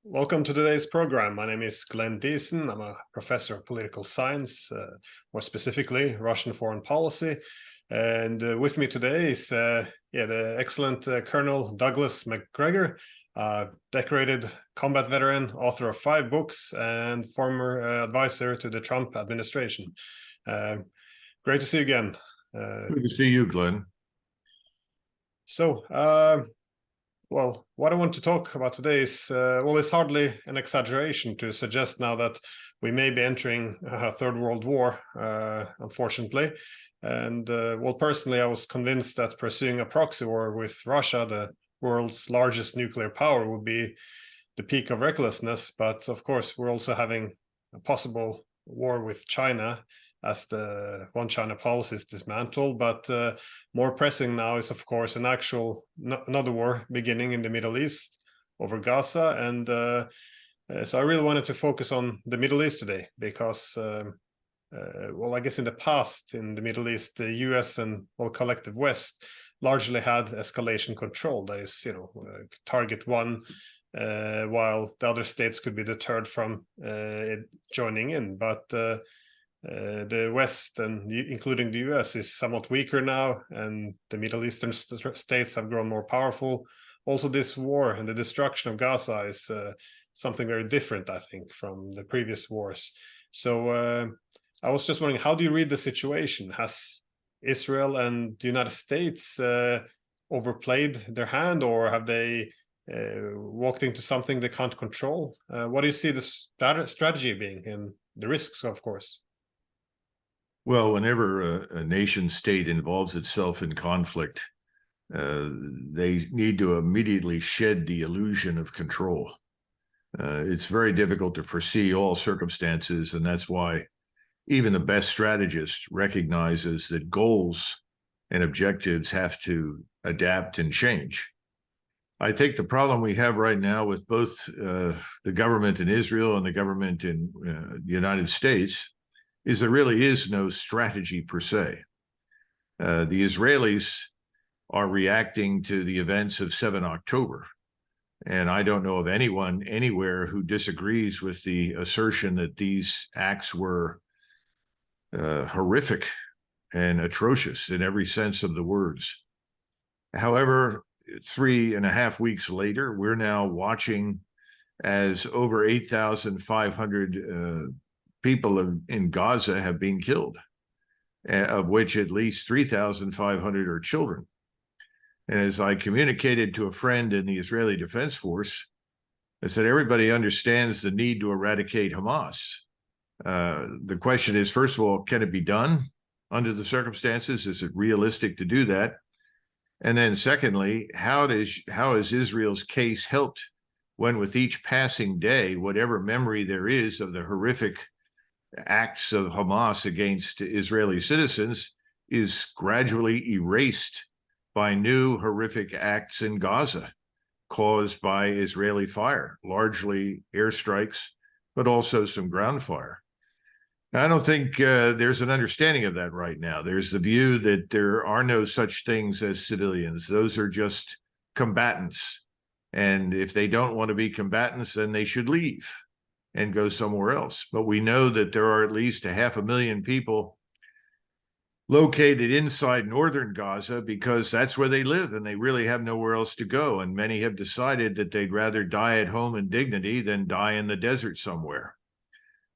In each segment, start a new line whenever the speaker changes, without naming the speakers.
Welcome to today's program. My name is Diesen. I'm a professor of political science, more specifically Russian foreign policy. And with me today is the excellent Colonel Douglas Macgregor, decorated combat veteran, author of 5 books, and former advisor to the Trump administration. Great to see you again.
Good to see you, Glenn.
So, well, what I want to talk about today is, it's hardly an exaggeration to suggest now that we may be entering a third world war, unfortunately. And, personally, I was convinced that pursuing a proxy war with Russia, the world's largest nuclear power, would be the peak of recklessness. But of course, we're also having a possible war with China as the one China policy is dismantled. But more pressing now is, of course, another war beginning in the Middle East over Gaza. And so I really wanted to focus on the Middle East today because, I guess in the past in the Middle East, the US and collective West largely had escalation control. That is, target one, while the other states could be deterred from joining in. But the West, and including the US, is somewhat weaker now, and the Middle Eastern states have grown more powerful. Also, this war and the destruction of Gaza is something very different, I think, from the previous wars. So I was just wondering, how do you read the situation? Has Israel and the United States overplayed their hand, or have they walked into something they can't control? What do you see the strategy being, and the risks, of course?
Well, whenever a nation state involves itself in conflict, they need to immediately shed the illusion of control. It's very difficult to foresee all circumstances, and that's why even the best strategist recognizes that goals and objectives have to adapt and change. I think the problem we have right now with both the government in Israel and the government in the United States is there really is no strategy per se. The Israelis are reacting to the events of 7 October. And I don't know of anyone anywhere who disagrees with the assertion that these acts were horrific and atrocious in every sense of the words. However, 3.5 weeks later, we're now watching as over 8,500 people in Gaza have been killed, of which at least 3,500 are children. And as I communicated to a friend in the Israeli Defense Force, I said, everybody understands the need to eradicate Hamas. The question is, first of all, can it be done under the circumstances? Is it realistic to do that? And then secondly, how is Israel's case helped when with each passing day, whatever memory there is of the horrific acts of Hamas against Israeli citizens is gradually erased by new horrific acts in Gaza caused by Israeli fire, largely airstrikes, but also some ground fire. Now, I don't think there's an understanding of that right now. There's the view that there are no such things as civilians. Those are just combatants. And if they don't want to be combatants, then they should leave and go somewhere else. But we know that there are at least 500,000 people located inside northern Gaza because that's where they live and they really have nowhere else to go. And many have decided that they'd rather die at home in dignity than die in the desert somewhere.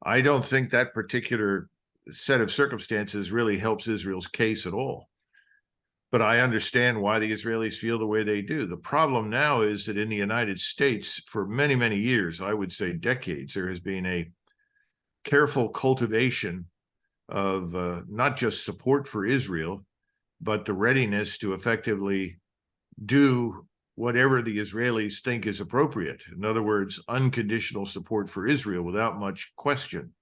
I don't think that particular set of circumstances really helps Israel's case at all. But I understand why the Israelis feel the way they do. The problem now is that in the United States, for many, many years, I would say decades, there has been a careful cultivation of not just support for Israel, but the readiness to effectively do whatever the Israelis think is appropriate. In other words, unconditional support for Israel without much question.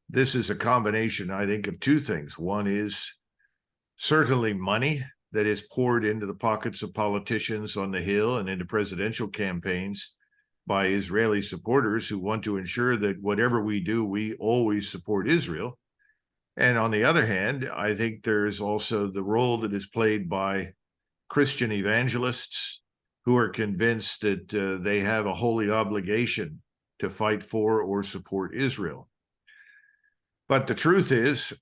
This is a combination, I think, of two things. One is certainly money that is poured into the pockets of politicians on the Hill and into presidential campaigns by Israeli supporters who want to ensure that whatever we do, we always support Israel. And on the other hand, I think there's also the role that is played by Christian evangelists who are convinced that they have a holy obligation to fight for or support Israel. But the truth is,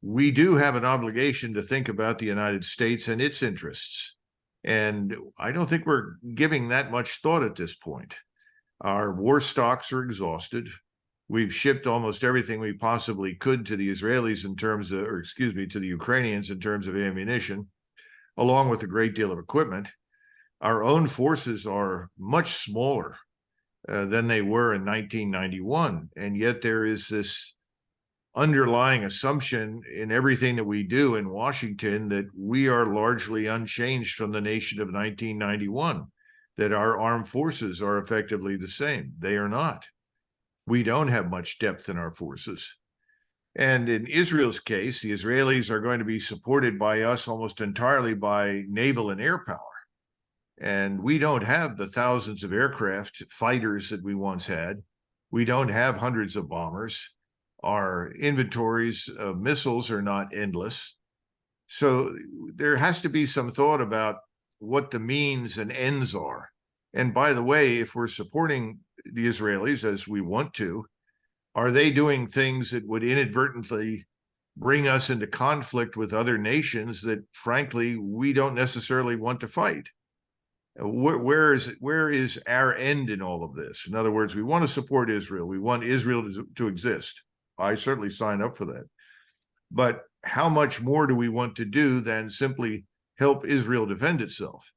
we do have an obligation to think about the United States and its interests. And I don't think we're giving that much thought at this point. Our war stocks are exhausted. We've shipped almost everything we possibly could to the Israelis in terms of, or excuse me, to the Ukrainians in terms of ammunition, along with a great deal of equipment. Our own forces are much smaller than they were in 1991. And yet there is this underlying assumption in everything that we do in Washington that we are largely unchanged from the nation of 1991, that our armed forces are effectively the same. They are not. We don't have much depth in our forces. And in Israel's case, the Israelis are going to be supported by us almost entirely by naval and air power. And we don't have the thousands of aircraft fighters that we once had. We don't have hundreds of bombers. Our inventories of missiles are not endless. So there has to be some thought about what the means and ends are. And by the way, if we're supporting the Israelis as we want to, are they doing things that would inadvertently bring us into conflict with other nations that, frankly, we don't necessarily want to fight? Where is our end in all of this? In other words, we want to support Israel. We want Israel to exist. I certainly sign up for that. But how much more do we want to do than simply help Israel defend itself?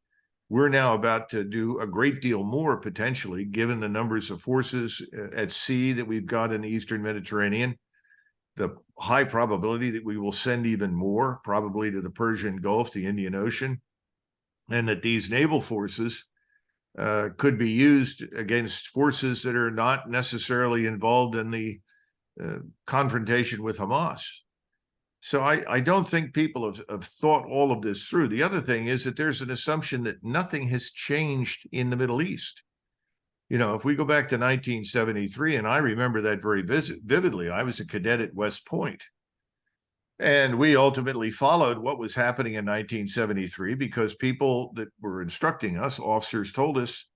We're now about to do a great deal more, potentially, given the numbers of forces at sea that we've got in the Eastern Mediterranean, the high probability that we will send even more, probably to the Persian Gulf, the Indian Ocean, and that these naval forces could be used against forces that are not necessarily involved in the confrontation with Hamas. So I don't think people have thought all of this through. The other thing is that there's an assumption that nothing has changed in the Middle East. You know, if we go back to 1973, and I remember that very vividly, I was a cadet at West Point. And we ultimately followed what was happening in 1973 because people that were instructing us, officers, told us,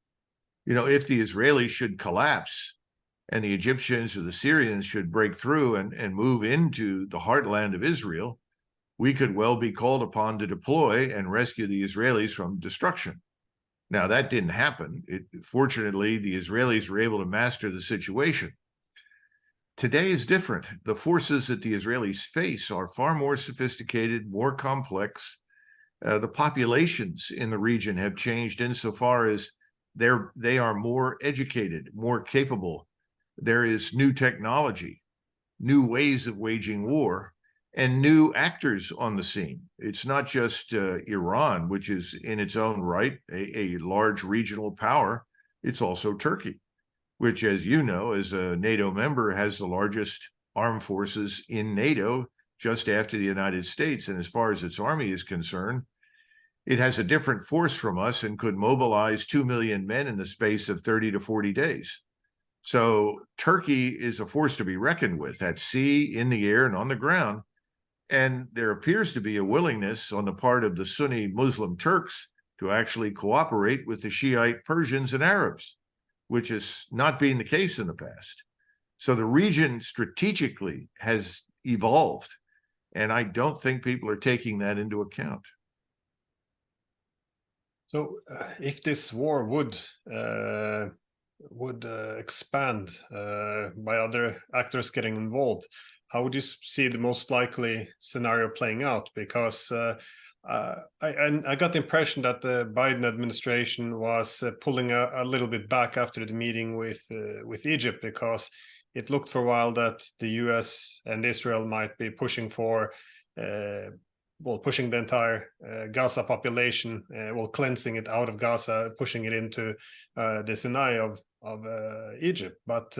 you know, if the Israelis should collapse and the Egyptians or the Syrians should break through and move into the heartland of Israel, we could well be called upon to deploy and rescue the Israelis from destruction. Now, that didn't happen. Fortunately, the Israelis were able to master the situation. Today is different. The forces that the Israelis face are far more sophisticated, more complex. The populations in the region have changed insofar as they are more educated, more capable. There is new technology, new ways of waging war, and new actors on the scene. It's not just Iran, which is in its own right a large regional power. It's also Turkey, which, as you know, as a NATO member, has the largest armed forces in NATO just after the United States. And as far as its army is concerned, it has a different force from us and could mobilize 2 million men in the space of 30 to 40 days. So Turkey is a force to be reckoned with at sea, in the air, and on the ground. And there appears to be a willingness on the part of the Sunni Muslim Turks to actually cooperate with the Shiite Persians and Arabs, which has not been the case in the past. So the region strategically has evolved, and I don't think people are taking that into account.
So if this war would expand by other actors getting involved, how would you see the most likely scenario playing out? Because I got the impression that the Biden administration was pulling a little bit back after the meeting with Egypt, because it looked for a while that the US and Israel might be pushing for pushing the entire Gaza population, cleansing it out of Gaza, pushing it into the Sinai of Egypt. But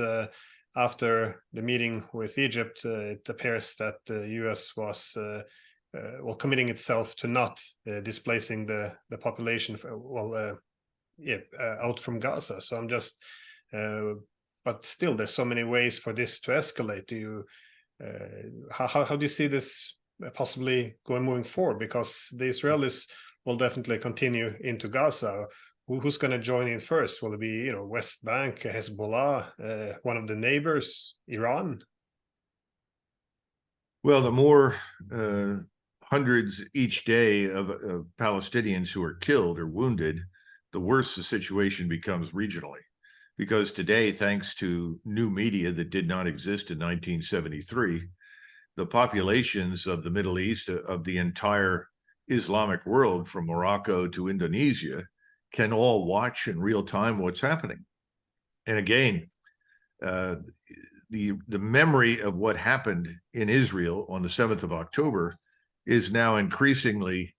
after the meeting with Egypt, it appears that the US was committing itself to not displacing the population out from Gaza. So I'm just, but still, there's so many ways for this to escalate. Do you, how do you see this possibly moving forward? Because the Israelis will definitely continue into Gaza. Who's going to join in first? Will it be, West Bank, Hezbollah, one of the neighbors, Iran?
Well, the more hundreds each day of Palestinians who are killed or wounded, the worse the situation becomes regionally. Because today, thanks to new media that did not exist in 1973, the populations of the Middle East, of the entire Islamic world, from Morocco to Indonesia, can all watch in real time what's happening. And again, the memory of what happened in Israel on the 7th of October is now increasingly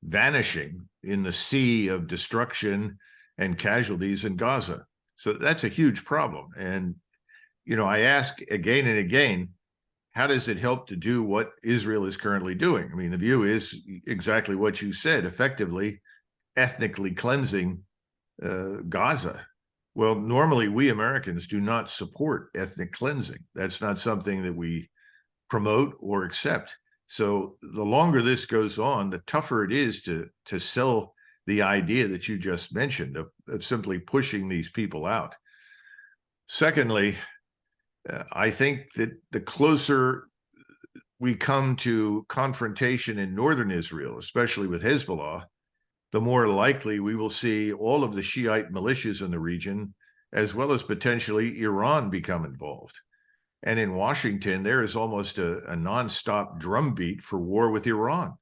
vanishing in the sea of destruction and casualties in Gaza. So that's a huge problem. And, I ask again and again, how does it help to do what Israel is currently doing? I mean, the view is exactly what you said, effectively ethnically cleansing Gaza. Well, normally we Americans do not support ethnic cleansing. That's not something that we promote or accept. So the longer this goes on, the tougher it is to sell the idea that you just mentioned of simply pushing these people out. Secondly, I think that the closer we come to confrontation in northern Israel, especially with Hezbollah, the more likely we will see all of the Shiite militias in the region, as well as potentially Iran, become involved. And in Washington, there is almost a nonstop drumbeat for war with Iran.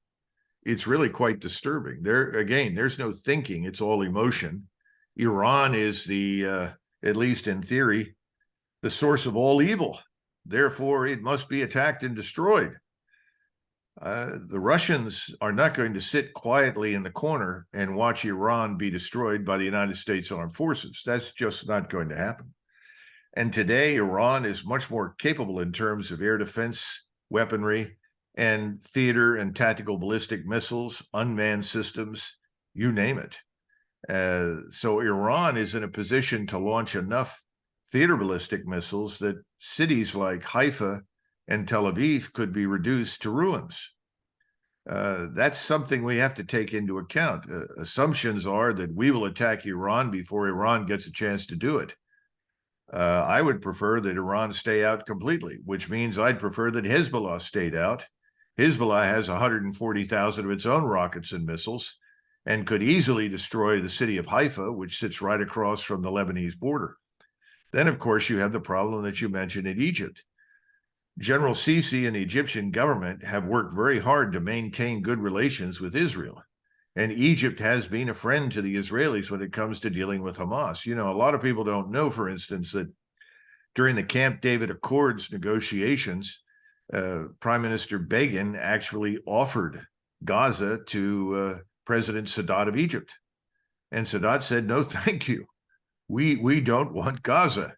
It's really quite disturbing. There's no thinking, it's all emotion. Iran is at least in theory, the source of all evil. Therefore, it must be attacked and destroyed. The Russians are not going to sit quietly in the corner and watch Iran be destroyed by the United States Armed Forces. That's just not going to happen. And today, Iran is much more capable in terms of air defense weaponry and theater and tactical ballistic missiles, unmanned systems, you name it. So Iran is in a position to launch enough theater ballistic missiles that cities like Haifa and Tel Aviv could be reduced to ruins. That's something we have to take into account. Assumptions are that we will attack Iran before Iran gets a chance to do it. I would prefer that Iran stay out completely, which means I'd prefer that Hezbollah stayed out. Hezbollah has 140,000 of its own rockets and missiles and could easily destroy the city of Haifa, which sits right across from the Lebanese border. Then, of course, you have the problem that you mentioned in Egypt. General Sisi and the Egyptian government have worked very hard to maintain good relations with Israel. And Egypt has been a friend to the Israelis when it comes to dealing with Hamas. A lot of people don't know, for instance, that during the Camp David Accords negotiations, Prime Minister Begin actually offered Gaza to President Sadat of Egypt. And Sadat said, no, thank you. We don't want Gaza.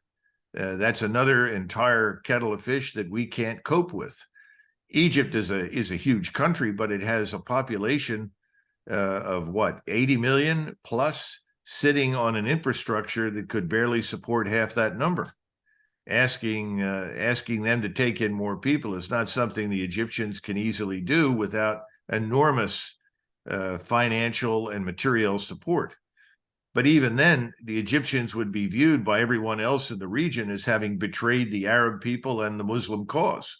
That's another entire kettle of fish that we can't cope with. Egypt is a huge country, but it has a population of 80 million plus, sitting on an infrastructure that could barely support half that number. Asking them to take in more people is not something the Egyptians can easily do without enormous financial and material support. But even then, the Egyptians would be viewed by everyone else in the region as having betrayed the Arab people and the Muslim cause.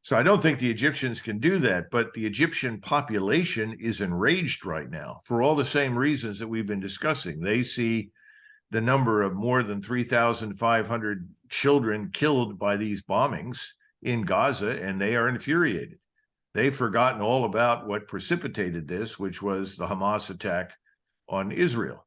So I don't think the Egyptians can do that, but the Egyptian population is enraged right now for all the same reasons that we've been discussing. They see the number of more than 3,500 children killed by these bombings in Gaza, and they are infuriated. They've forgotten all about what precipitated this, which was the Hamas attack on Israel.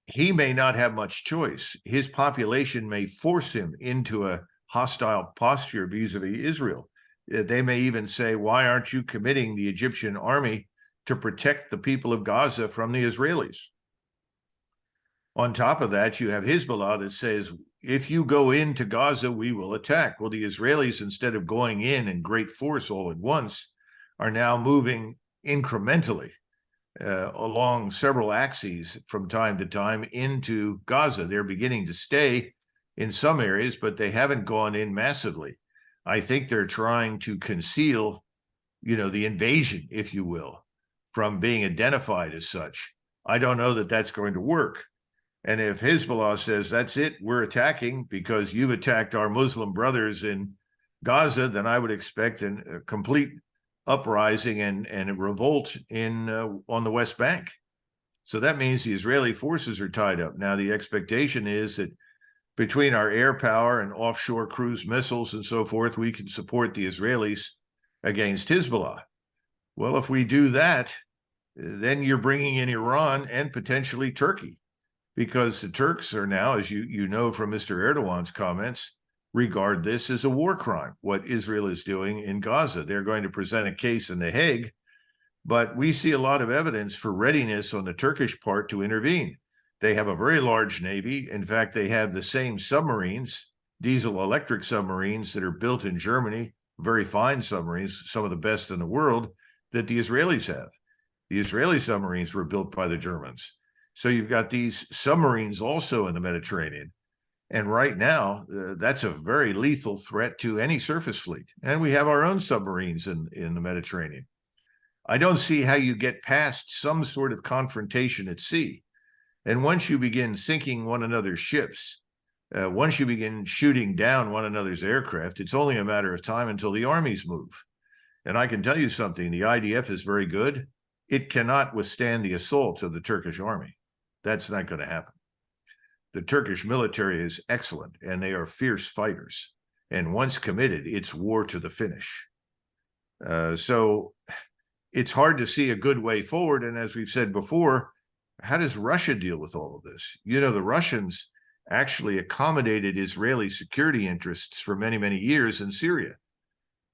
He may not have much choice. His population may force him into a hostile posture vis-a-vis Israel. They may even say, why aren't you committing the Egyptian army to protect the people of Gaza from the Israelis? On top of that, you have Hezbollah that says, if you go into Gaza, we will attack. Well, the Israelis, instead of going in great force all at once, are now moving incrementally along several axes from time to time into Gaza. They're beginning to stay in some areas, but they haven't gone in massively. I think they're trying to conceal, the invasion, if you will. from being identified as such. I don't know that that's going to work. And if Hezbollah says, that's it, we're attacking because you've attacked our Muslim brothers in Gaza, then I would expect a complete uprising and a revolt on the West Bank. So that means the Israeli forces are tied up. Now, the expectation is that between our air power and offshore cruise missiles and so forth, we can support the Israelis against Hezbollah. Well, if we do that, then you're bringing in Iran and potentially Turkey, because the Turks are now, as you know from Mr. Erdogan's comments, regard this as a war crime, what Israel is doing in Gaza. They're going to present a case in The Hague, but we see a lot of evidence for readiness on the Turkish part to intervene. They have a very large navy. In fact, they have the same submarines, diesel electric submarines that are built in Germany, very fine submarines, some of the best in the world, that the Israelis have. The Israeli submarines were built by the Germans. So you've got these submarines also in the Mediterranean. And right now, that's a very lethal threat to any surface fleet. And we have our own submarines in the Mediterranean. I don't see how you get past some sort of confrontation at sea. And once you begin sinking one another's ships, once you begin shooting down one another's aircraft, it's only a matter of time until the armies move. And I can tell you something, the IDF is very good. It cannot withstand the assault of the Turkish army. That's not going to happen. The Turkish military is excellent, and they are fierce fighters. And once committed, it's war to the finish. So it's hard to see a good way forward. And as we've said before, how does Russia deal with all of this? You know, the Russians actually accommodated Israeli security interests for many, many years in Syria.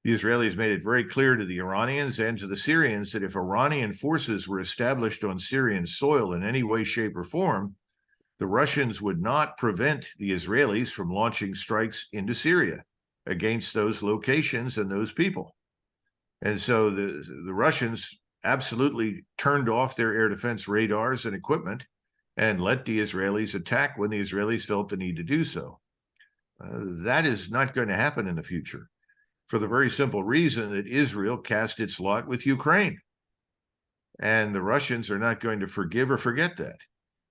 The Israelis made it very clear to the Iranians and to the Syrians that if Iranian forces were established on Syrian soil in any way, shape, or form, the Russians would not prevent the Israelis from launching strikes into Syria against those locations and those people. And so the Russians absolutely turned off their air defense radars and equipment and let the Israelis attack when the Israelis felt the need to do so. That is not going to happen in the future, for the very simple reason that Israel cast its lot with Ukraine. And the Russians are not going to forgive or forget that.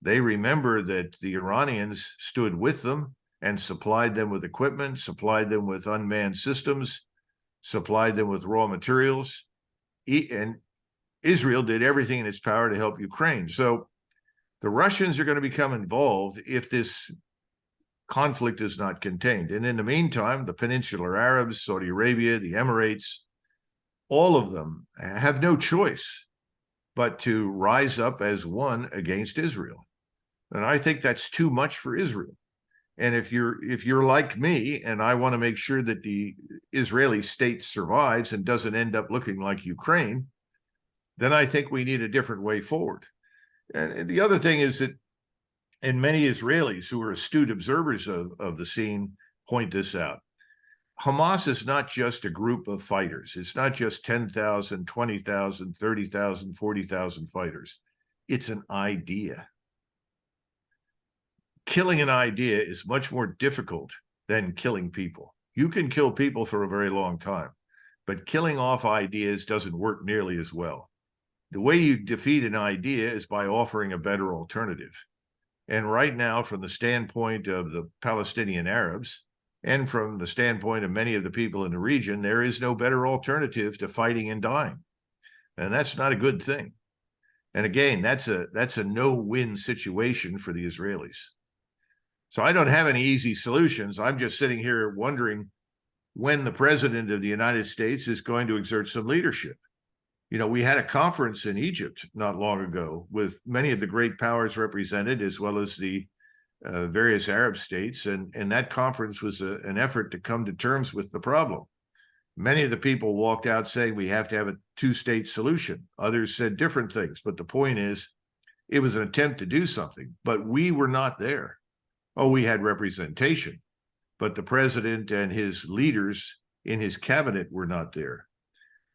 They remember that the Iranians stood with them and supplied them with equipment, supplied them with unmanned systems, supplied them with raw materials. And Israel did everything in its power to help Ukraine. So the Russians are going to become involved if this conflict is not contained. And in the meantime, the Peninsular Arabs, Saudi Arabia, the Emirates, all of them have no choice but to rise up as one against Israel. And I think that's too much for Israel. And if you're like me, and I want to make sure that the Israeli state survives and doesn't end up looking like Ukraine, then I think we need a different way forward. And the other thing is that, and many Israelis who are astute observers of the scene point this out, Hamas is not just a group of fighters. It's not just 10,000, 20,000, 30,000, 40,000 fighters. It's an idea. Killing an idea is much more difficult than killing people. You can kill people for a very long time, but killing off ideas doesn't work nearly as well. The way you defeat an idea is by offering a better alternative. And right now, from the standpoint of the Palestinian Arabs, and from the standpoint of many of the people in the region, there is no better alternative to fighting and dying. And that's not a good thing. And again, that's a no-win situation for the Israelis. So I don't have any easy solutions. I'm just sitting here wondering when the president of the United States is going to exert some leadership. You know, we had a conference in Egypt not long ago with many of the great powers represented, as well as the various Arab states. And that conference was an effort to come to terms with the problem. Many of the people walked out saying we have to have a two-state solution. Others said different things. But the point is, it was an attempt to do something, but we were not there. Oh, we had representation, but the president and his leaders in his cabinet were not there.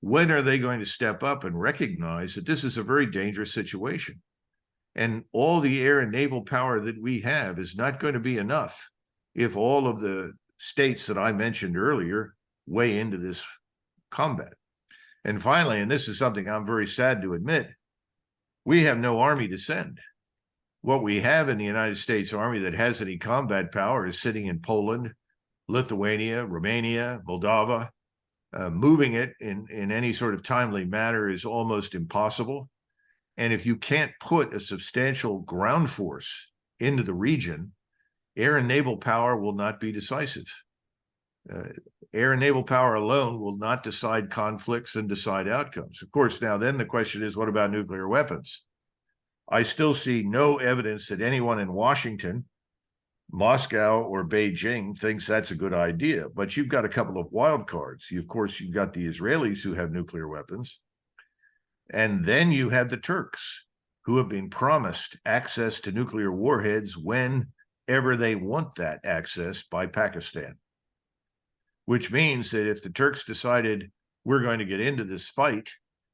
When are they going to step up and recognize that this is a very dangerous situation? And all the air and naval power that we have is not going to be enough if all of the states that I mentioned earlier weigh into this combat. And finally, and this is something I'm very sad to admit, We have no army to send. What we have in the United States Army that has any combat power is sitting in Poland, Lithuania, Romania, Moldova. Moving it in any sort of timely manner is almost impossible. And if you can't put a substantial ground force into the region, air and naval power will not be decisive. Air and naval power alone will not decide conflicts and decide outcomes. Of course, now then the question is, what about nuclear weapons? I still see no evidence that anyone in Washington, Moscow, or Beijing thinks that's a good idea. But you've got a couple of wild cards. Of course, you've got the Israelis who have nuclear weapons. And then you have the Turks, who have been promised access to nuclear warheads whenever they want that access by Pakistan. Which means that if the Turks decided we're going to get into this fight,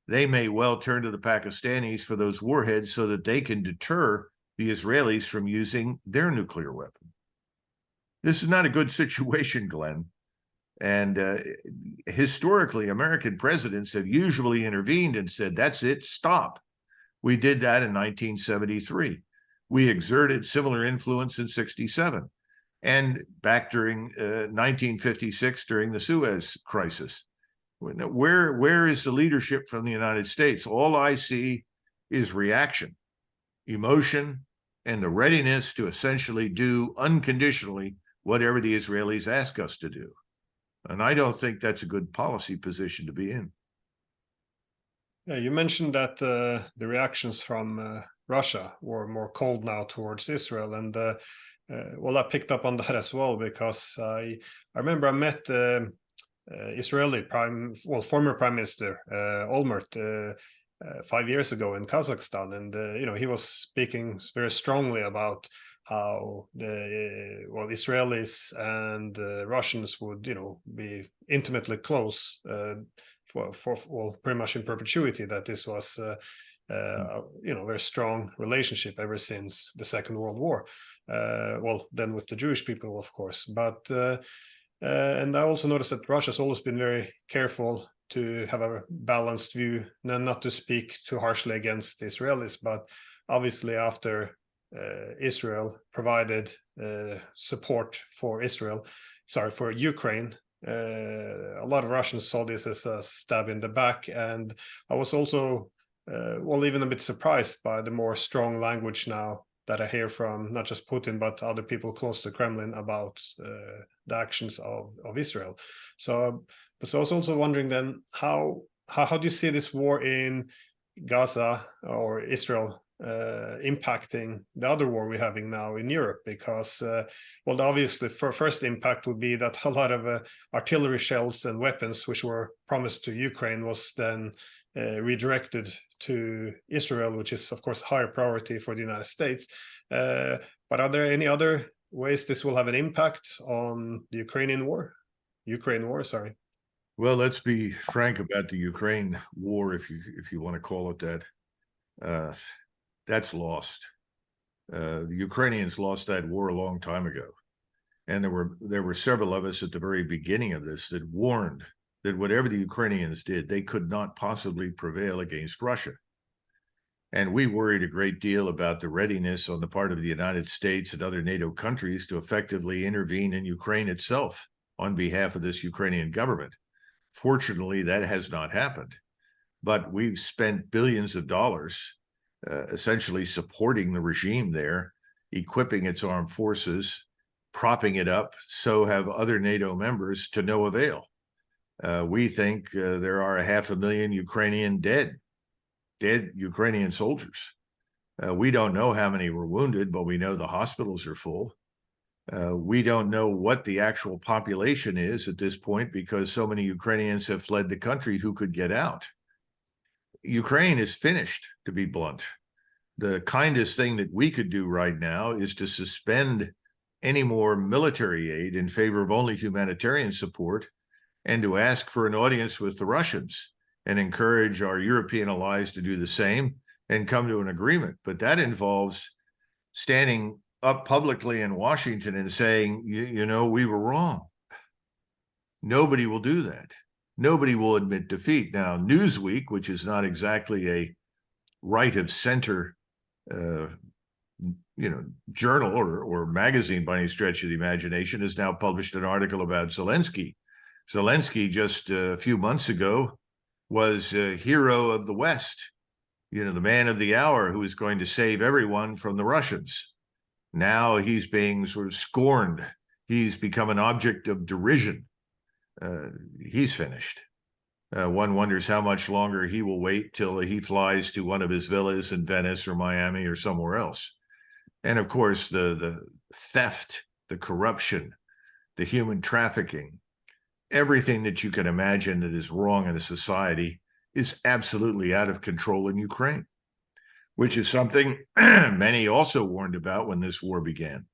they may well turn to the Pakistanis for those warheads so that they can deter the Israelis from using their nuclear weapon. This is not a good situation, Glenn. And historically, American presidents have usually intervened and said, that's it, stop. We did that in 1973. We exerted similar influence in 67 and back during 1956 during the Suez Crisis. Where is the leadership from the United States? All I see is reaction, emotion, and the readiness to essentially do unconditionally whatever the Israelis ask us to do. And I don't think that's a good policy position to be in.
Yeah, you mentioned that the reactions from Russia were more cold now towards Israel, and well, I picked up on that as well, because I remember I met Israeli former Prime Minister Olmert 5 years ago in Kazakhstan, and he was speaking very strongly about how the Israelis and Russians would be intimately close for pretty much in perpetuity, that this was very strong relationship ever since the Second World War. Then with the Jewish people, of course, but and I also noticed that Russia's always been very careful to have a balanced view, and not to speak too harshly against the Israelis. But obviously, after Israel provided support for Ukraine, a lot of Russians saw this as a stab in the back. And I was also, even a bit surprised by the more strong language now that I hear from not just Putin, but other people close to Kremlin about the actions of Israel. So I was also wondering then, how do you see this war in Gaza or Israel impacting the other war we're having now in Europe? Because, obviously, first impact would be that a lot of artillery shells and weapons which were promised to Ukraine was then redirected to Israel, which is, of course, higher priority for the United States. But are there any other ways this will have an impact on the Ukraine war, sorry?
Well, let's be frank about the Ukraine war, if you want to call it that. That's lost. The Ukrainians lost that war a long time ago, and there were several of us at the very beginning of this that warned that whatever the Ukrainians did, they could not possibly prevail against Russia. And we worried a great deal about the readiness on the part of the United States and other NATO countries to effectively intervene in Ukraine itself on behalf of this Ukrainian government. Fortunately, that has not happened. But we've spent billions of dollars essentially supporting the regime there, equipping its armed forces, propping it up. So have other NATO members, to no avail. We think there are 500,000 Ukrainian dead Ukrainian soldiers. We don't know how many were wounded, but we know the hospitals are full. We don't know what the actual population is at this point, because so many Ukrainians have fled the country who could get out. Ukraine is finished, to be blunt. The kindest thing that we could do right now is to suspend any more military aid in favor of only humanitarian support, and to ask for an audience with the Russians and encourage our European allies to do the same and come to an agreement. But that involves standing up publicly in Washington and saying, we were wrong. Nobody will do that. Nobody will admit defeat. Now, Newsweek, which is not exactly a right of center, journal or magazine by any stretch of the imagination has now published an article about Zelensky. Zelensky just a few months ago was a hero of the West, the man of the hour who is going to save everyone from the Russians. Now he's being sort of scorned. He's become an object of derision. He's finished. One wonders how much longer he will wait till he flies to one of his villas in Venice or Miami or somewhere else. And of course, the theft, the corruption, the human trafficking, everything that you can imagine that is wrong in a society is absolutely out of control in Ukraine, which is something many also warned about when this war began.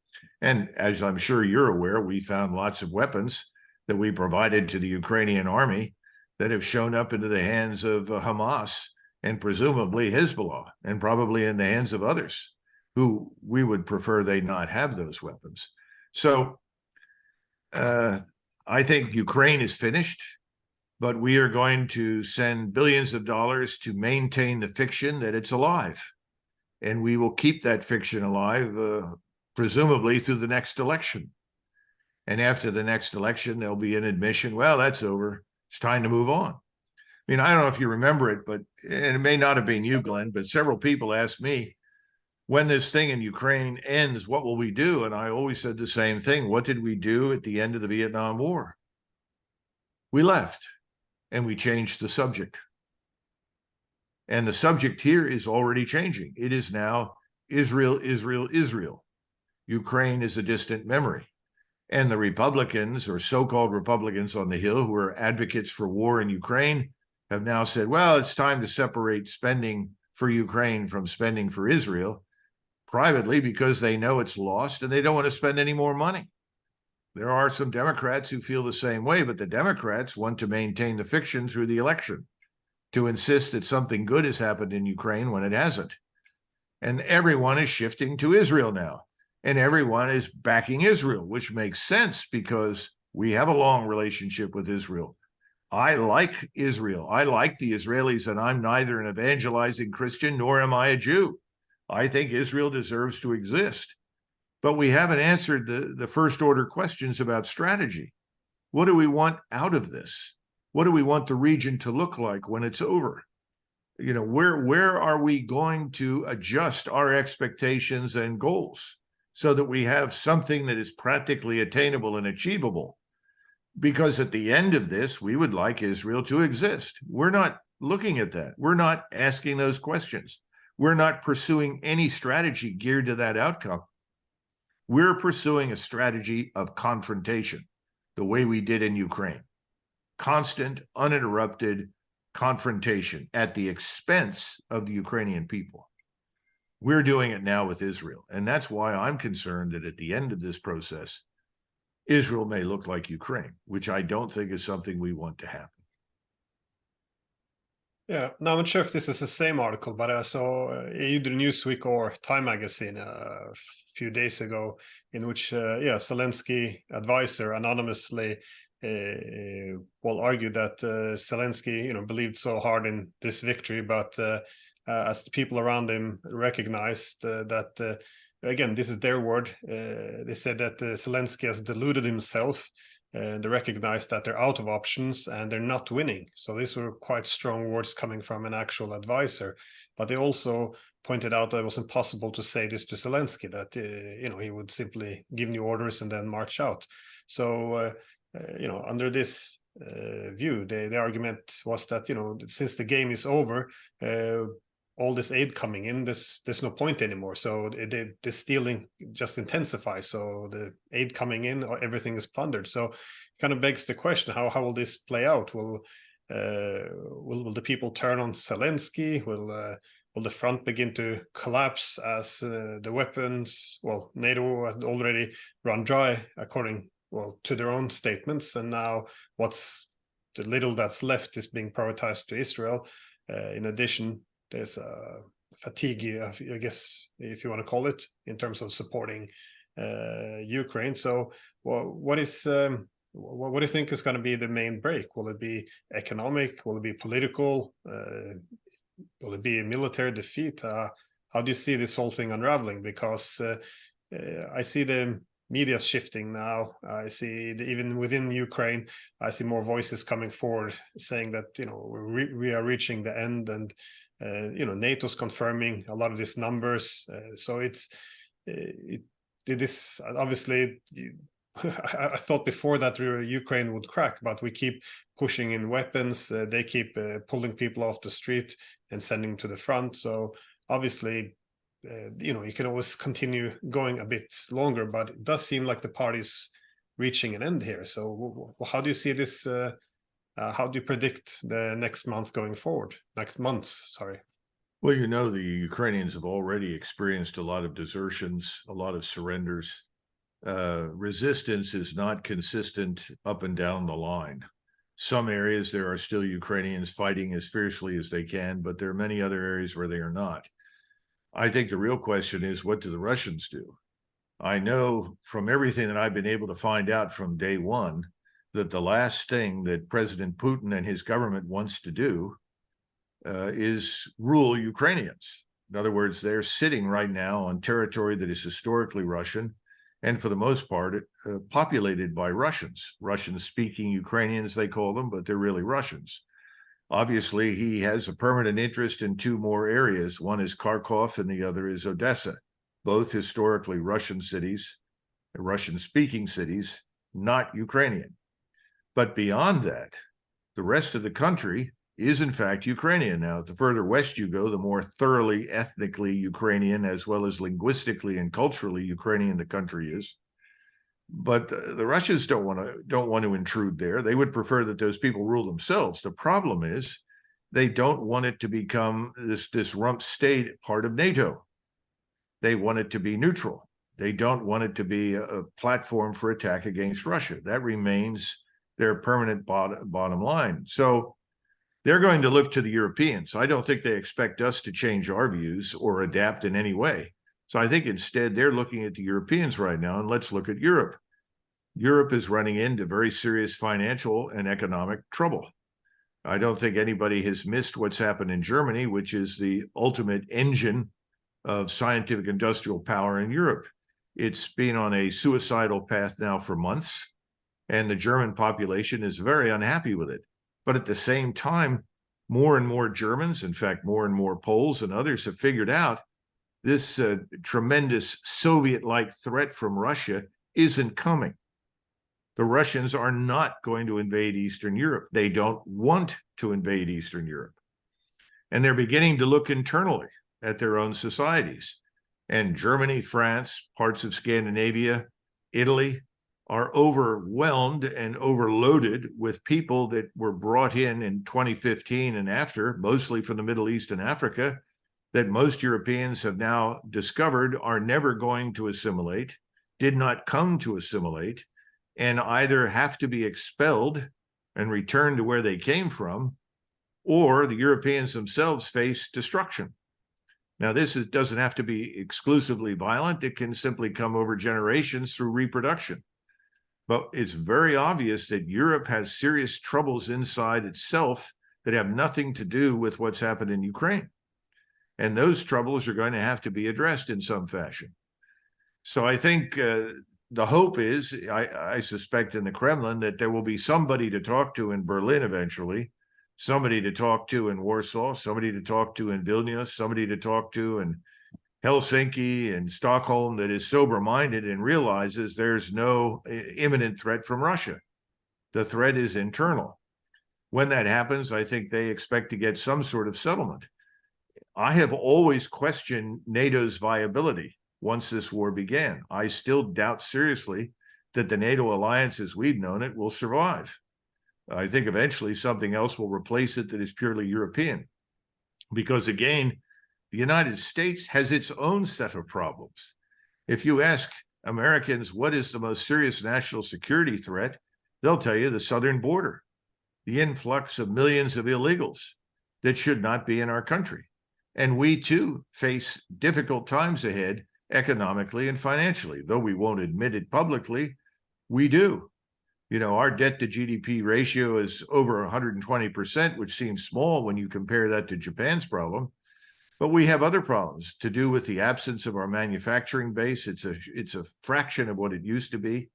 And as I'm sure you're aware, we found lots of weapons that we provided to the Ukrainian army that have shown up into the hands of Hamas and presumably Hezbollah, and probably in the hands of others who we would prefer they not have those weapons. So I think Ukraine is finished, but we are going to send billions of dollars to maintain the fiction that it's alive. And we will keep that fiction alive, presumably through the next election. And after the next election, there'll be an admission, well, that's over. It's time to move on. I mean, I don't know if you remember it, and it may not have been you, Glenn, but several people asked me, when this thing in Ukraine ends, what will we do? And I always said the same thing. What did we do at the end of the Vietnam War? We left and we changed the subject. And the subject here is already changing. It is now Israel, Israel, Israel. Ukraine is a distant memory. And the Republicans, or so-called Republicans on the Hill, who are advocates for war in Ukraine, have now said, well, it's time to separate spending for Ukraine from spending for Israel, privately because they know it's lost and they don't want to spend any more money. There are some Democrats who feel the same way, but the Democrats want to maintain the fiction through the election, to insist that something good has happened in Ukraine when it hasn't. And everyone is shifting to Israel now. And everyone is backing Israel, which makes sense because we have a long relationship with Israel. I like Israel. I like the Israelis, and I'm neither an evangelizing Christian nor am I a Jew. I think Israel deserves to exist. But we haven't answered the first order questions about strategy. What do we want out of this? What do we want the region to look like when it's over? Where are we going to adjust our expectations and goals so that we have something that is practically attainable and achievable? Because at the end of this, we would like Israel to exist. We're not looking at that. We're not asking those questions. We're not pursuing any strategy geared to that outcome. We're pursuing a strategy of confrontation, the way we did in Ukraine. Constant, uninterrupted confrontation at the expense of the Ukrainian people. We're doing it now with Israel. And that's why I'm concerned that at the end of this process, Israel may look like Ukraine, which I don't think is something we want to happen.
Yeah, now I'm not sure if this is the same article, but I saw either Newsweek or Time magazine a few days ago, in which Zelensky advisor anonymously argued that Zelensky believed so hard in this victory, but as the people around him recognized that again, this is their word, they said that Zelensky has deluded himself. They recognize that they're out of options and they're not winning. So these were quite strong words coming from an actual advisor. But they also pointed out that it was impossible to say this to Zelensky, that he would simply give new orders and then march out. So under this view, the argument was that since the game is over, all this aid coming in, there's no point anymore. So the stealing just intensifies. So the aid coming in, everything is plundered. So it kind of begs the question: how will this play out? Will the people turn on Zelensky? Will the front begin to collapse as the weapons? Well, NATO had already run dry, according to their own statements, and now what's the little that's left is being prioritized to Israel. In addition, there's a fatigue, I guess, if you want to call it, in terms of supporting Ukraine. So, what do you think is going to be the main break? Will it be economic? Will it be political? will it be a military defeat? How do you see this whole thing unraveling? Because I see the media shifting now. I see even within Ukraine, I see more voices coming forward saying that we are reaching the end, and NATO's confirming a lot of these numbers. So it is obviously. I thought before that Ukraine would crack, but we keep pushing in weapons. They keep pulling people off the street and sending to the front. So obviously, you can always continue going a bit longer, but it does seem like the party's reaching an end here. So how do you see this? How do you predict the next month going forward? Next months, sorry.
Well, the Ukrainians have already experienced a lot of desertions, a lot of surrenders. Resistance is not consistent up and down the line. Some areas there are still Ukrainians fighting as fiercely as they can, but there are many other areas where they are not. I think the real question is, what do the Russians do? I know from everything that I've been able to find out from day one that the last thing that President Putin and his government wants to do is rule Ukrainians. In other words, they're sitting right now on territory that is historically Russian, and for the most part, populated by Russians. Russian-speaking Ukrainians, they call them, but they're really Russians. Obviously, he has a permanent interest in two more areas. One is Kharkov and the other is Odessa, both historically Russian cities, Russian-speaking cities, not Ukrainian. But beyond that, the rest of the country is in fact Ukrainian. Now, the further west you go, the more thoroughly ethnically Ukrainian, as well as linguistically and culturally Ukrainian the country is. But the Russians don't want to intrude there. They would prefer that those people rule themselves. The problem is they don't want it to become this rump state part of NATO. They want it to be neutral. They don't want it to be a platform for attack against Russia. That remains their permanent bottom line. So they're going to look to the Europeans. I don't think they expect us to change our views or adapt in any way. So I think instead they're looking at the Europeans right now, and let's look at Europe. Europe is running into very serious financial and economic trouble. I don't think anybody has missed what's happened in Germany, which is the ultimate engine of scientific industrial power in Europe. It's been on a suicidal path now for months, and the German population is very unhappy with it. But at the same time, more and more Germans, in fact, more and more Poles and others have figured out this tremendous Soviet-like threat from Russia isn't coming. The Russians are not going to invade Eastern Europe. They don't want to invade Eastern Europe. And they're beginning to look internally at their own societies. And Germany, France, parts of Scandinavia, Italy are overwhelmed and overloaded with people that were brought in 2015 and after, mostly from the Middle East and Africa, that most Europeans have now discovered are never going to assimilate, did not come to assimilate, and either have to be expelled and returned to where they came from, or the Europeans themselves face destruction. Now, this doesn't have to be exclusively violent. It can simply come over generations through reproduction. But it's very obvious that Europe has serious troubles inside itself that have nothing to do with what's happened in Ukraine. And those troubles are going to have to be addressed in some fashion. So I think the hope is, I suspect in the Kremlin, that there will be somebody to talk to in Berlin eventually, somebody to talk to in Warsaw, somebody to talk to in Vilnius, somebody to talk to in Helsinki and Stockholm that is sober-minded and realizes there's no imminent threat from Russia. The threat is internal. When that happens, I think they expect to get some sort of settlement. I have always questioned NATO's viability once this war began. I still doubt seriously that the NATO alliance as we've known it will survive. I think eventually something else will replace it that is purely European. Because again, the United States has its own set of problems. If you ask Americans what is the most serious national security threat, they'll tell you the southern border, the influx of millions of illegals that should not be in our country. And we too face difficult times ahead economically and financially. Though we won't admit it publicly, we do. Our debt to GDP ratio is over 120%, which seems small when you compare that to Japan's problem. But we have other problems to do with the absence of our manufacturing base. It's a fraction of what it used to be.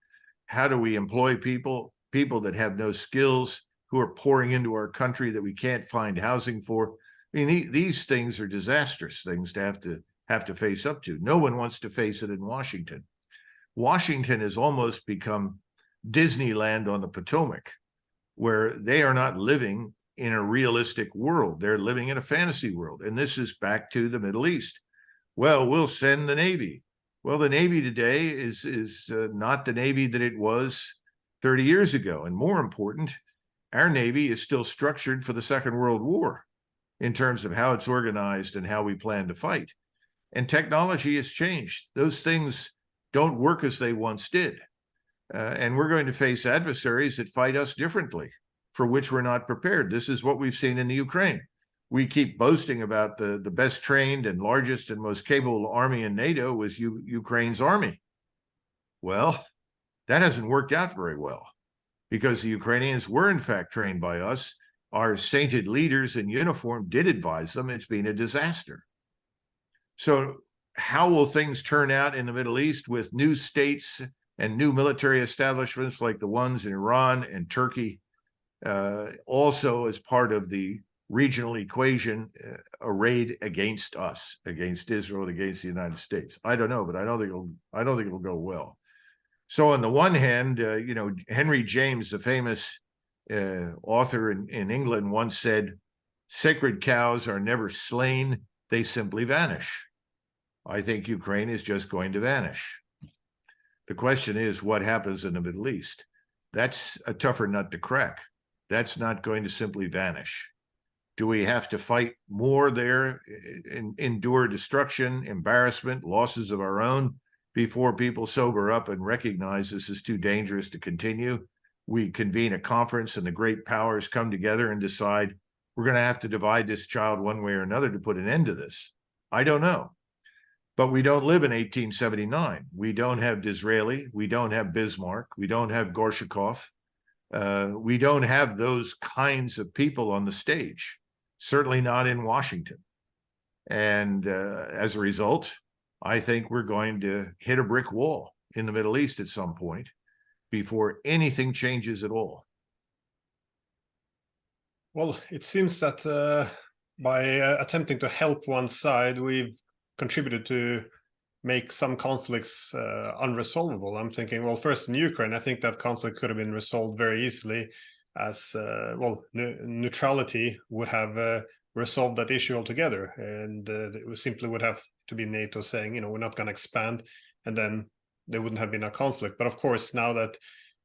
How do we employ people that have no skills, who are pouring into our country that we can't find housing for? I mean, these things are disastrous things to have to face up to. No one wants to face it in Washington. Washington has almost become Disneyland on the Potomac, where they are not living in a realistic world. They're living in a fantasy world. And this is back to the Middle East. Well, we'll send the Navy. Well, the Navy today is not the Navy that it was 30 years ago. And more important, our Navy is still structured for the Second World War in terms of how it's organized and how we plan to fight. And technology has changed. Those things don't work as they once did. And we're going to face adversaries that fight us differently, for which we're not prepared. This is what we've seen in the Ukraine. We keep boasting about the best trained and largest and most capable army in NATO was Ukraine's army. Well, that hasn't worked out very well, because the Ukrainians were in fact trained by us. Our sainted leaders in uniform did advise them. It's been a disaster. So how will things turn out in the Middle East with new states and new military establishments like the ones in Iran and Turkey, also as part of the regional equation arrayed against us, against Israel, and against the United States? I don't know, but I don't think it'll go well. So on the one hand, Henry James, the famous author in England, once said, "Sacred cows are never slain; they simply vanish." I think Ukraine is just going to vanish. The question is, what happens in the Middle East? That's a tougher nut to crack. That's not going to simply vanish. Do we have to fight more there, endure destruction, embarrassment, losses of our own, before people sober up and recognize this is too dangerous to continue? We convene a conference and the great powers come together and decide we're going to have to divide this child one way or another to put an end to this. I don't know. But we don't live in 1879. We don't have Disraeli. We don't have Bismarck. We don't have Gorshakov. We don't have those kinds of people on the stage, certainly not in Washington. And as a result, I think we're going to hit a brick wall in the Middle East at some point before anything changes at all.
Well, it seems that by attempting to help one side, we've contributed to make some conflicts unresolvable. I'm thinking, well, first in Ukraine, I think that conflict could have been resolved very easily, as neutrality would have resolved that issue altogether, and it simply would have to be NATO saying, we're not going to expand, and then there wouldn't have been a conflict. But of course, now that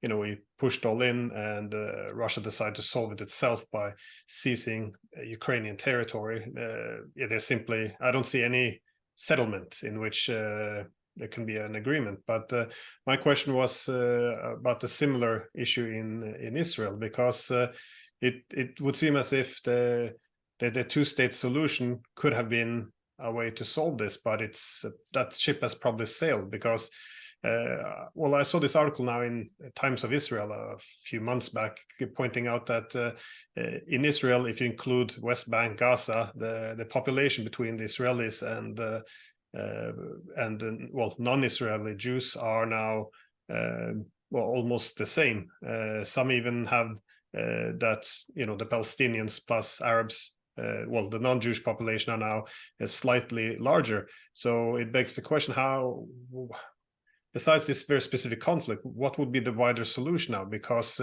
we pushed all in, and Russia decided to solve it itself by seizing Ukrainian territory, there's simply, I don't see any settlement in which there can be an agreement. But my question was about the similar issue in Israel, because it would seem as if the two-state solution could have been a way to solve this, but it's that ship has probably sailed, because I saw this article now in Times of Israel a few months back, pointing out that in Israel, if you include West Bank, Gaza, the population between the Israelis and non-Israeli Jews are now almost the same. Some even have that the Palestinians plus Arabs, the non-Jewish population are now slightly larger. So it begs the question, how, besides this very specific conflict, what would be the wider solution now? Because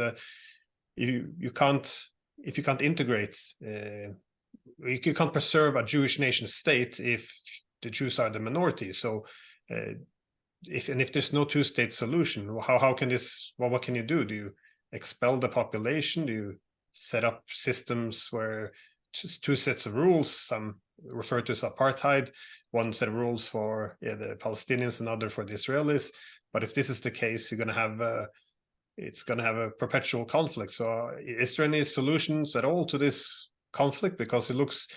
you can't, if you can't integrate, you can't preserve a Jewish nation state if the Jews are the minority. So if there's no two-state solution, how can this? Well, what can you do? Do you expel the population? Do you set up systems where two sets of rules, some refer to as apartheid, one set of rules for the Palestinians, another for the Israelis? But if this is the case, you're going to have it's going to have a perpetual conflict. So is there any solutions at all to this conflict? Because it looks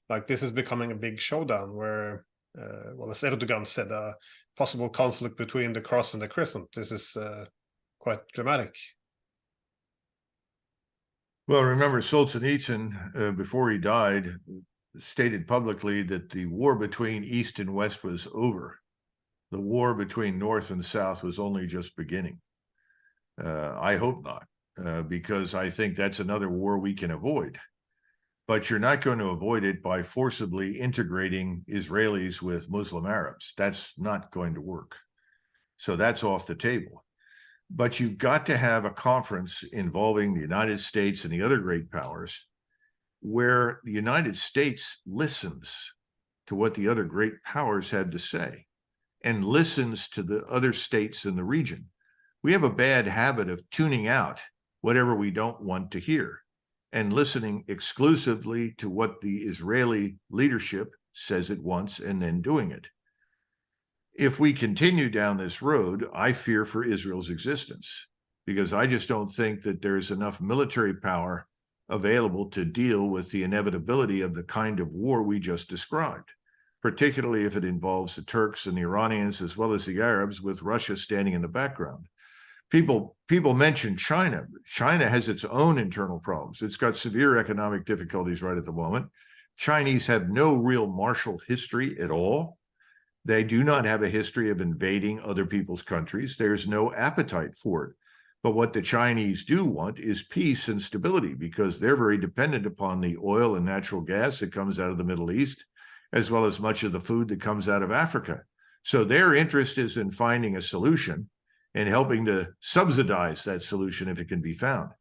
like this is becoming a big showdown where, as Erdogan said, a possible conflict between the cross and the crescent. This is quite dramatic.
Well, remember Solzhenitsyn, before he died, stated publicly that the war between East and West was over. The war between North and South was only just beginning. I hope not, because I think that's another war we can avoid. But you're not going to avoid it by forcibly integrating Israelis with Muslim Arabs. That's not going to work. So that's off the table. But you've got to have a conference involving the United States and the other great powers where the United States listens to what the other great powers have to say and listens to the other states in the region. We have a bad habit of tuning out whatever we don't want to hear and listening exclusively to what the Israeli leadership says it wants and then doing it. If we continue down this road, I fear for Israel's existence, because I just don't think that there's enough military power available to deal with the inevitability of the kind of war we just described, particularly if it involves the Turks and the Iranians as well as the Arabs, with Russia standing in the background. People mention China. China has its own internal problems. It's got severe economic difficulties right at the moment. Chinese have no real martial history at all. They do not have a history of invading other people's countries. There's no appetite for it. But what the Chinese do want is peace and stability, because they're very dependent upon the oil and natural gas that comes out of the Middle East, as well as much of the food that comes out of Africa. So their interest is in finding a solution and helping to subsidize that solution if it can be found.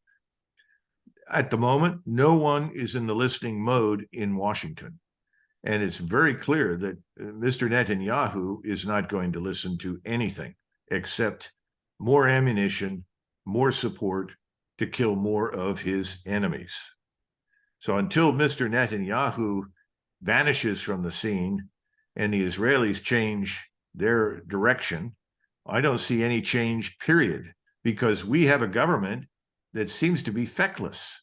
At the moment, no one is in the listening mode in Washington. And it's very clear that Mr. Netanyahu is not going to listen to anything except more ammunition, more support to kill more of his enemies. So until Mr. Netanyahu vanishes from the scene and the Israelis change their direction, I don't see any change, period, because we have a government that seems to be feckless.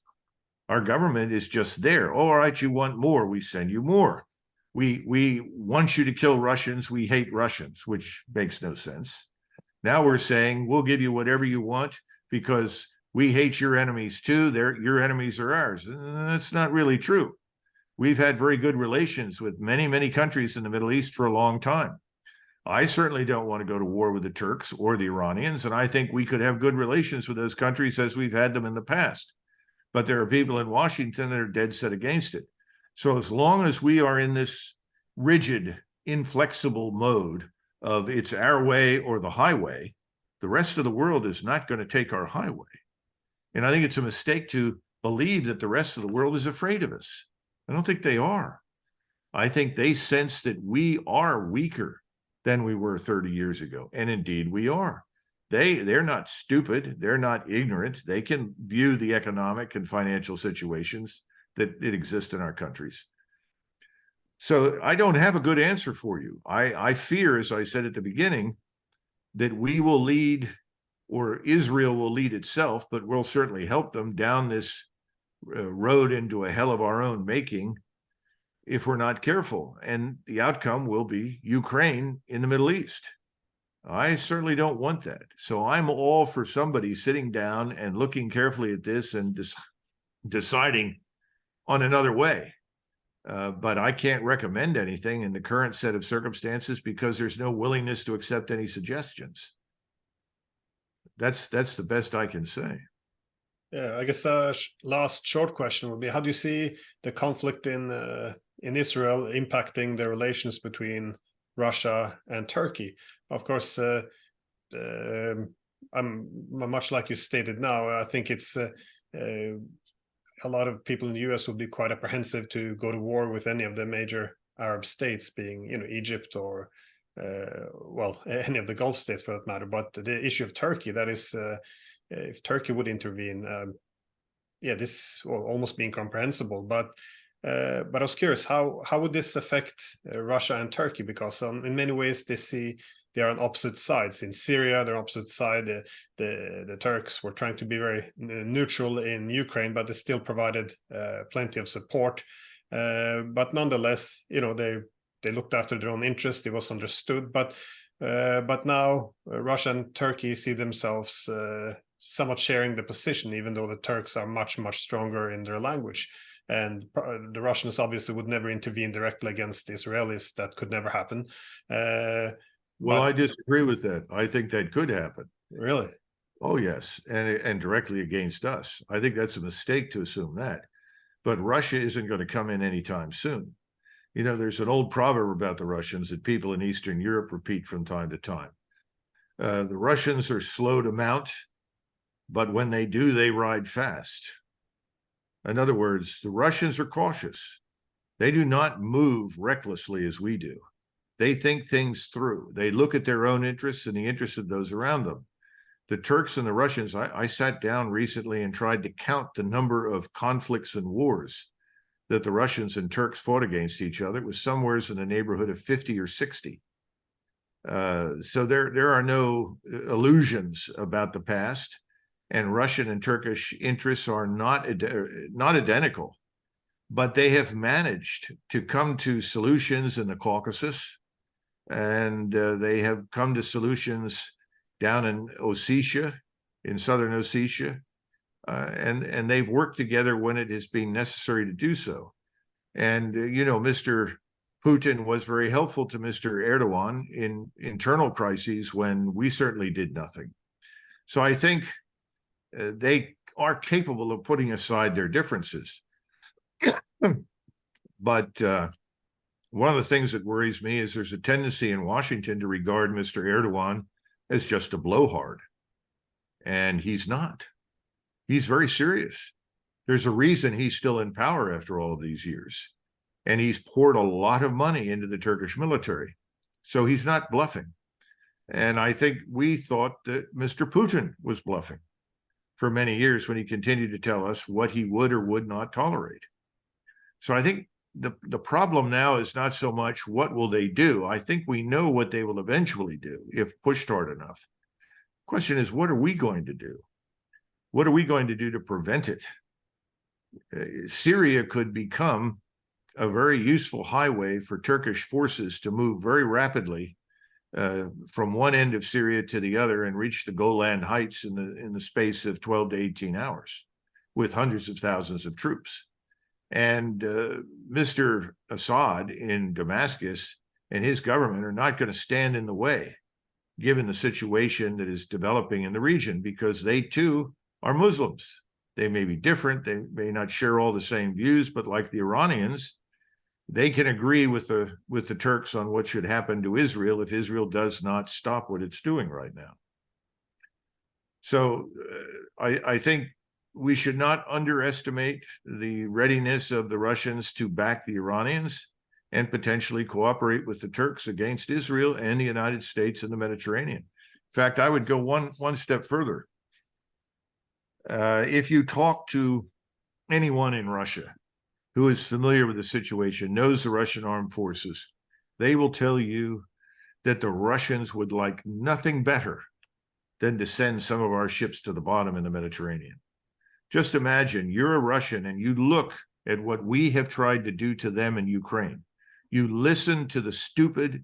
Our government is just there. Oh, all right, you want more, we send you more. We want you to kill Russians, we hate Russians, which makes no sense. Now we're saying we'll give you whatever you want because we hate your enemies too. Your enemies are ours. That's not really true. We've had very good relations with many, many countries in the Middle East for a long time. I certainly don't want to go to war with the Turks or the Iranians, and I think we could have good relations with those countries as we've had them in the past. But there are people in Washington that are dead set against it. So as long as we are in this rigid, inflexible mode of it's our way or the highway, the rest of the world is not going to take our highway. And I think it's a mistake to believe that the rest of the world is afraid of us. I don't think they are. I think they sense that we are weaker than we were 30 years ago. And indeed we are. They're not stupid. They're not ignorant. They can view the economic and financial situations that exist in our countries. So I don't have a good answer for you. I fear, as I said at the beginning, that we will lead, or Israel will lead itself, but we'll certainly help them down this road into a hell of our own making if we're not careful. And the outcome will be Ukraine in the Middle East. I certainly don't want that. So I'm all for somebody sitting down and looking carefully at this and deciding on another way. But I can't recommend anything in the current set of circumstances because there's no willingness to accept any suggestions. That's the best I can say.
Yeah, I guess last short question would be: how do you see the conflict in Israel impacting the relations between Russia and Turkey? Of course, I'm much like you stated now. I think it's a lot of people in the US would be quite apprehensive to go to war with any of the major Arab states, being, Egypt or, well, any of the Gulf states for that matter. But the issue of Turkey, that is, if Turkey would intervene, yeah, this will almost be incomprehensible. But I was curious, how would this affect Russia and Turkey? Because in many ways they are on opposite sides. In Syria, they're on opposite side. The Turks were trying to be very neutral in Ukraine, but they still provided plenty of support. But nonetheless, they looked after their own interests. It was understood. But now Russia and Turkey see themselves somewhat sharing the position, even though the Turks are much, much stronger in their language. And the Russians obviously would never intervene directly against the Israelis. That could never happen.
Well, I disagree with that. I think that could happen.
Really?
Oh, yes, and directly against us. I think that's a mistake to assume that. But Russia isn't going to come in anytime soon. You know, there's an old proverb about the Russians that people in Eastern Europe repeat from time to time. The Russians are slow to mount, but when they do, they ride fast. In other words, the Russians are cautious. They do not move recklessly as we do. They think things through. They look at their own interests and the interests of those around them. The Turks and the Russians, I sat down recently and tried to count the number of conflicts and wars that the Russians and Turks fought against each other. It was somewhere in the neighborhood of 50 or 60. So there are no illusions about the past, and Russian and Turkish interests are not identical, but they have managed to come to solutions in the Caucasus, and they have come to solutions down in Ossetia, in southern Ossetia, and they've worked together when it has been necessary to do so. And, you know, Mr. Putin was very helpful to Mr. Erdogan in internal crises when we certainly did nothing. So I think they are capable of putting aside their differences. But one of the things that worries me is there's a tendency in Washington to regard Mr. Erdogan as just a blowhard. And he's not. He's very serious. There's a reason he's still in power after all of these years. And he's poured a lot of money into the Turkish military. So he's not bluffing. And I think we thought that Mr. Putin was bluffing for many years when he continued to tell us what he would or would not tolerate. So I think the problem now is not so much what will they do. I think we know what they will eventually do if pushed hard enough. Question is, what are we going to do? What are we going to do to prevent it? Syria could become a very useful highway for Turkish forces to move very rapidly from one end of Syria to the other and reach the Golan Heights in the space of 12 to 18 hours with hundreds of thousands of troops. And Mr. Assad in Damascus and his government are not going to stand in the way, given the situation that is developing in the region, because they too are Muslims. They may be different, they may not share all the same views, but like the Iranians, they can agree with the Turks on what should happen to Israel if Israel does not stop what it's doing right now. So I think we should not underestimate the readiness of the Russians to back the Iranians and potentially cooperate with the Turks against Israel and the United States in the Mediterranean. In fact, I would go one step further. If you talk to anyone in Russia who is familiar with the situation, knows the Russian armed forces, they will tell you that the Russians would like nothing better than to send some of our ships to the bottom in the Mediterranean. Just imagine you're a Russian and you look at what we have tried to do to them in Ukraine. You listen to the stupid,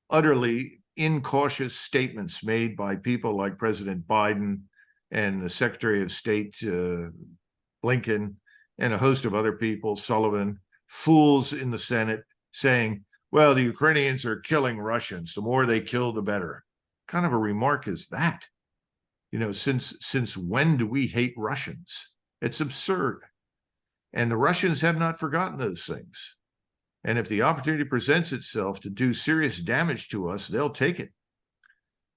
utterly incautious statements made by people like President Biden and the Secretary of State, Blinken, and a host of other people, Sullivan, fools in the Senate, saying, well, the Ukrainians are killing Russians. The more they kill, the better. What kind of a remark is that? You know, since when do we hate Russians? It's absurd. And the Russians have not forgotten those things. And if the opportunity presents itself to do serious damage to us, they'll take it.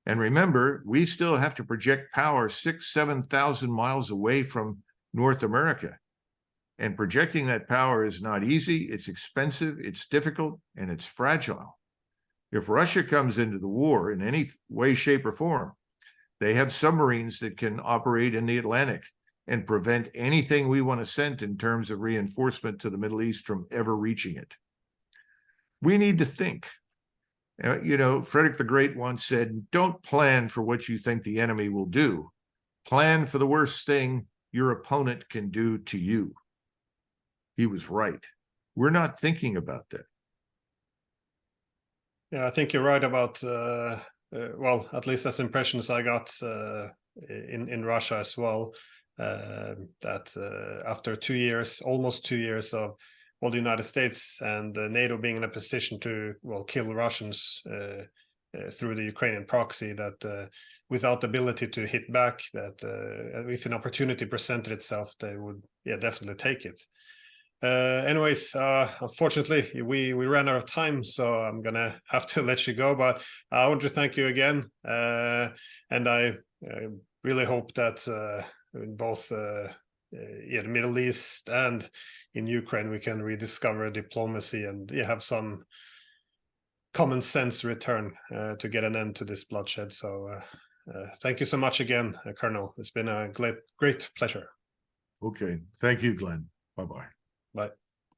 And remember, we still have to project power 6,000 to 7,000 miles away from North America. And projecting that power is not easy, it's expensive, it's difficult, and it's fragile. If Russia comes into the war in any way, shape, or form, they have submarines that can operate in the Atlantic and prevent anything we want to send in terms of reinforcement to the Middle East from ever reaching it. We need to think. You know, Frederick the Great once said, don't plan for what you think the enemy will do. Plan for the worst thing your opponent can do to you. He was right. We're not thinking about that.
Yeah, I think you're right about, well, at least that's impressions I got in Russia as well. That after 2 years, almost 2 years of the United States and NATO being in a position to kill Russians through the Ukrainian proxy, that without the ability to hit back, that if an opportunity presented itself, they would definitely take it. Anyways, unfortunately, we ran out of time, so I'm gonna have to let you go. But I want to thank you again, and I really hope that in both the Middle East and in Ukraine we can rediscover diplomacy and have some common sense return to get an end to this bloodshed. So thank you so much again, Colonel. It's been a great pleasure.
Okay, thank you, Glenn. Bye-bye.
Bye.